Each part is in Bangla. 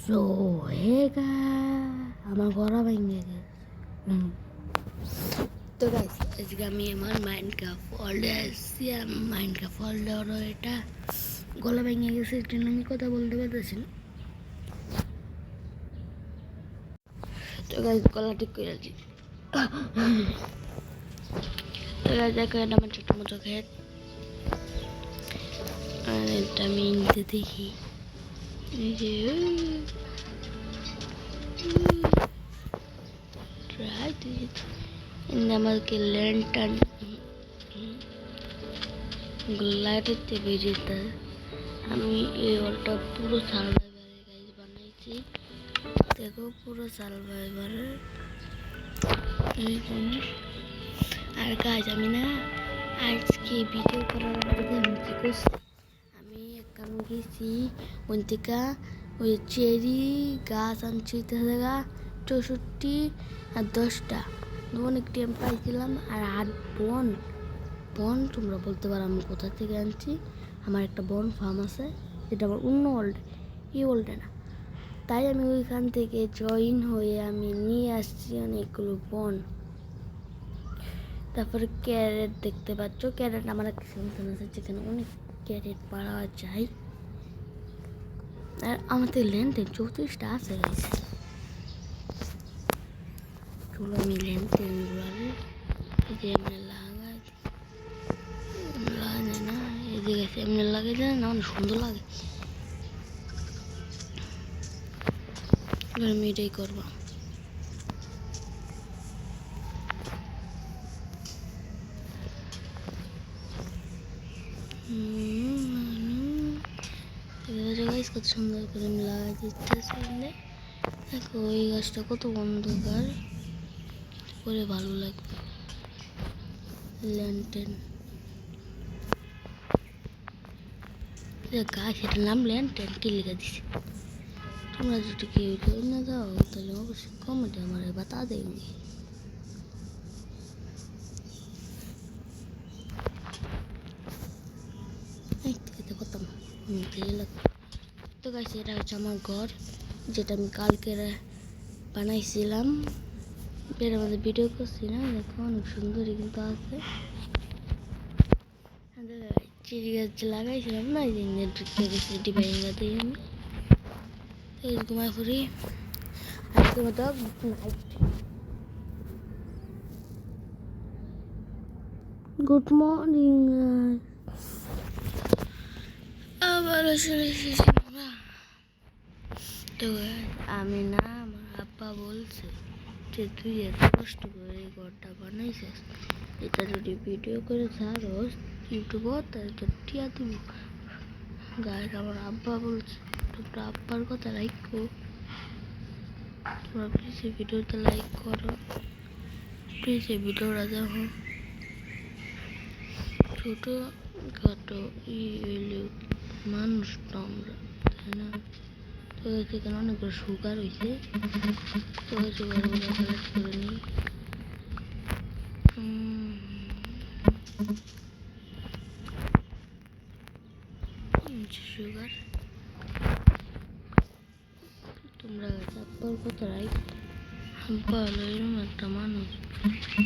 সো আমার গলা ভেঙে গেছে। তো গাইস আজকে আমি আমার মাইনক্রাফট ওয়ার্ল্ডে আসছি। মাইনক্রাফট ওয়ার্ল্ডেরও এটা গলা ভেঙে গেছে, এর জন্য আমি কথা বলতে পারতেছি না। তো গাইস গলা ঠিক করে আছি। তো গাইস দেখো এটা আমার ছোটো মতো ক্ষেত, আর এটা আমি নিতে দেখি এই যে আমাকে ল্যান্টার্ন লাইটে বেরিয়ে আমি এই ওয়ালটা পুরো সার্ভাইভারের গাইজ বানাইছি। দেখো পুরো সার্ভাইভারের এই জিনিস। আর গাইজ আমি না আজকে ভিডিও করার আগে আমি কি করছি, আমি কাম গেছি ওই থেকে ওই চেরি গাছ আনছি 64 আর 10টা অনেক টাইম পাইছিলাম। আর 8 বন তোমরা বলতে পারো আমি কোথা থেকে আনছি। আমার একটা বন ফার্ম আছে, যেটা আমার অন্য ওয়ার্ল্ড, এই ওয়ার্ল্ডে না। তাই আমি ওইখান থেকে জয়েন হয়ে আমি নিয়ে আসছি অনেকগুলো বন। তারপরে ক্যারেট দেখতে পাচ্ছ, ক্যারেট আমার একটা সংস্থান আছে যেখানে অনেক ক্যারেট পাওয়া যায়। আর আমাদের লেনদেন 34টা আছে গেছে। চলো আমি লেনদেনগুলো যে এমনি লাগে না, এই যে গেছে এমনি লাগে যায় না, অনেক সুন্দর লাগে। এবার আমি এটাই করবো। কত সুন্দর করে আমি লাগাই দিতেছি। দেখো এই গাছটা কত অন্ধকার করে ভালো লাগবে। ল্যান্টেন গাছ, এটার নাম ল্যান্টেন কি লিখে দিছি। তোমরা যদি কেউ না যাও তাহলে অবশ্যই কমেন্টে আমার বাতা দেবে। তো গাইস এটা হচ্ছে আমার ঘর, যেটা আমি কালকে বানাইছিলাম, এর মধ্যে ভিডিও করছি না। দেখো অনেক সুন্দরই কিন্তু আছে। চিড়ি গাছ লাগাইছিলাম না, এই যে ঢুকতে গেছি ডিভাইনটা দিয়ে আমি এই ঘুমায় পড়ি। আজকের মতো গুড মর্নিং। আবার আসলে তো আমি না, আমার আব্বা বলছে যে তুই এত কষ্ট করে এই ঘরটা বানাইছিস, এটা যদি ভিডিও করে ছাড়স ইউটিউবত তাহলে তো টিয়া দিব। গাইস আমার আব্বা বলছে তোমরা আব্বার কথা লাইক করো, তোমরা প্লিজ এই ভিডিওতে লাইক করো, প্লিজ এই ভিডিওটা দেখো। ছোটো খাটো মানুষ তো আমরা, তাই না? তো এখানে অনেকগুলো সুগার হয়েছে, তো সুগারগুলো কালেক্ট করে নিই। সুগার তোমরা আব্বার কথা রাখ, আব্বা হলো এরকম একটা মানুষ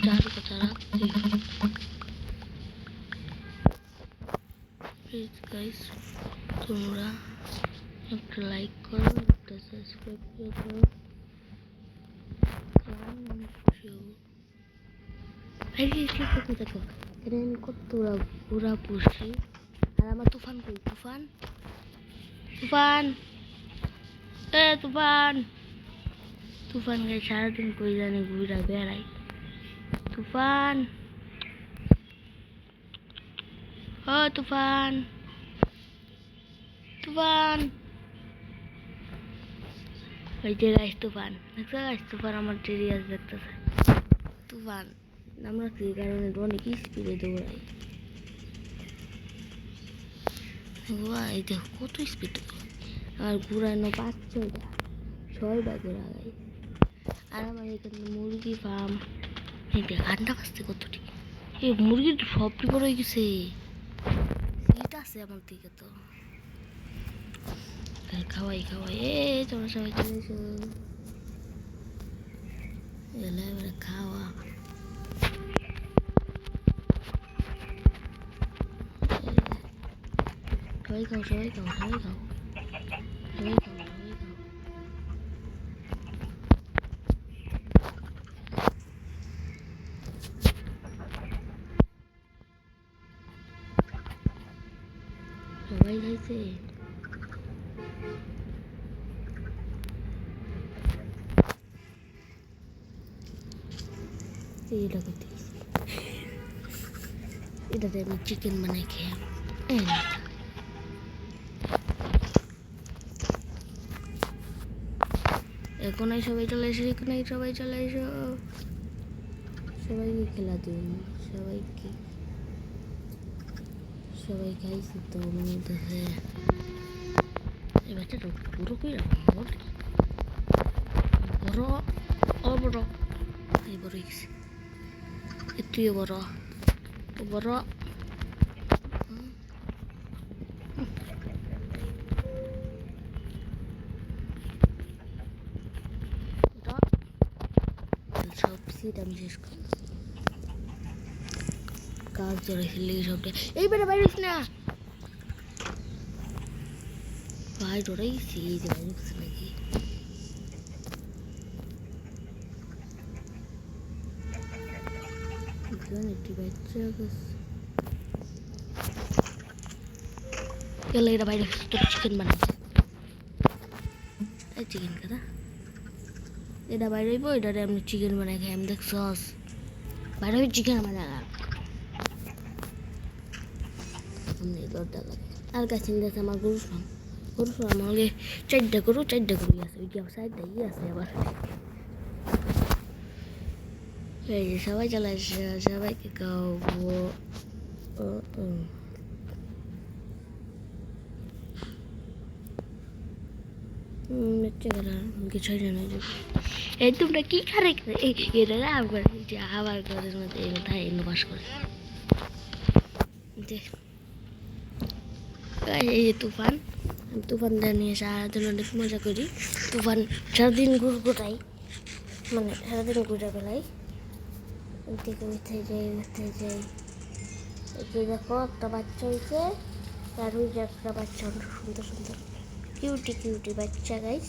যার কথা রাখতে। প্লিজ গাইস তোমরা একটা লাইক করো, একটা সাবস্ক্রাইব করো, আমি খুশি হব। দেখো এখানে আমি কতগুলা ঘোড়া পুষছি। আর আমার তুফান কই? তুফান তুফান গাই সারাদিন কই জানি ঘুরা বেড়াই। তুফান ও তুফান ওই যে গাছ তুফান, দেখছো গাছ তুফান আমার টেরি গাছ দেখতেছে। তুফান আমরা কি কারণে অনেক স্পিডে দৌড়াই। এই দেখো কত স্পিড, আর ঘুরানো 5-6টা ঘোরা গাই। আর আমার এখানে মুরগি ফার্ম, এই দেখ ঠান্ডা পাচ্ছে কতটি। এই মুরগির সবটি বড় হয়ে গেছে, সিট আছে আমার দিকে। তো খাওয়াই খাওয়াই এ তোমরা সবাই চলে এসো এবারে খাওয়া সবাই খাও সবাই খাও সবাই খাও সবাই খাও সবাই খাও সবাই খাইছে এটা করতে এটাতে আমি চিকেন বানাই খেলাম এখন সবাই চলে এসো এখন সবাই চলে এসো সবাইকে খেলা দিন সবাইকে সবাই খাইছে তো মনে হচ্ছে এই বাচ্চাটা বড় কইরা বড় ও বড় এই বড় হয়েছে তুইও বড় ও বড় সব সিট আমি শেষ করি কাজ ধরে ফেললে সবটা এইবারে বাইরে না ভাই ধরেছি এই যে বাইরে নাকি একটি বাচ্চা গেলে এটা বাইরে তোর চিকেন বানাচ্ছে এই চিকেন কথা এটা বাইরে হইব এটারে আমি চিকেন বানাই খাই আমি দেখ সস বাইরে হইব চিকেন বানাই দরটা লাগে আর কাছে দেখে আমার গরু ফার্ম আমাকে চারটা গরু আছে ওইটি আমার সাইডটা আছে আবার এই যে সবাই চলে আসে সবাইকে খাওয়াবো কিছু জানা এই তোমরা কি খারে এটা আবার আবার ঘরের মধ্যে কোথায় বাস করে এই যে তুফান নিয়ে সারাদিন অনেক মজা করি তুফান সারাদিন গোটাই মানে সারাদিন ঘুরে বেড়াই থেকে উঠে যাই এই যে দেখো একটা বাচ্চা হয়েছে আর ওই যে একটা বাচ্চা সুন্দর সুন্দর কিউটি বাচ্চা গাইস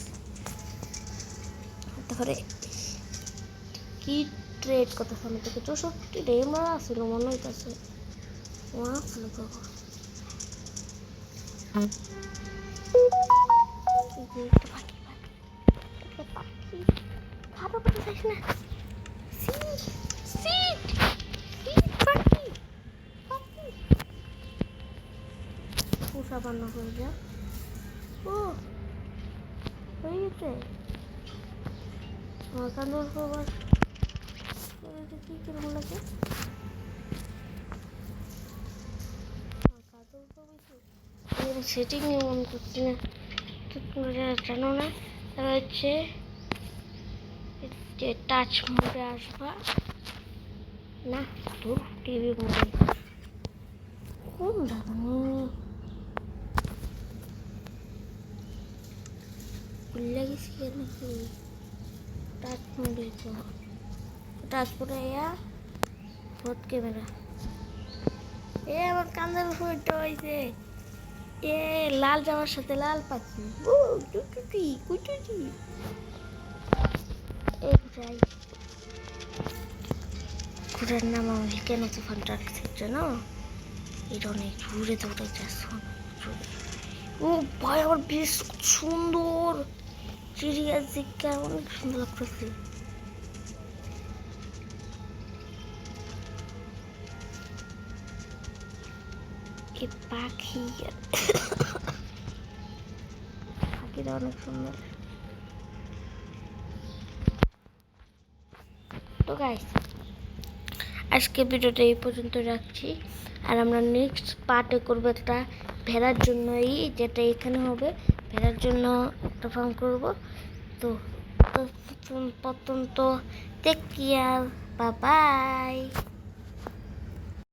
তারপরে কি ট্রেড কত সময় থেকে 64 ডে মারা আসছিল মনে হইতেছে খাবার করতে চাইস না পোষা বান্না করে যা ও হয়ে গেছে আমার কান্দর খাবার কি কিরকম লাগে সেটিং মন করছি না জানো না তারপর হচ্ছে যে টাচ মোডে আসবা না তো টিভি মোডে কোন জানি ভুলে গেছি নাকি টাচ মোডে তো টাচ মোডে ফোর্থ ক্যামেরা আমার কান্দার ফুটটা হয়েছে লাল জামার সাথে লাল পাখি ঘুরের নাম আমি কেন তুফানটা জানো এটা অনেক ঘুরে দৌড়ে যাচ্ছে ও ভাই আমার বেশ সুন্দর চিড়িয়া জিজ্ঞা অনেক সুন্দর লাগতেছে পাখিটা অনেক সুন্দর তো গাইস আজকে ভিডিওটা এই পর্যন্ত রাখছি আর আমরা নেক্সট পার্টে করবো একটা ভেড়ার জন্যই যেটা এখানে হবে ভেড়ার জন্য একটা ফার্ম করবো তো পর্যন্ত টেক কেয়ার বাই বাই।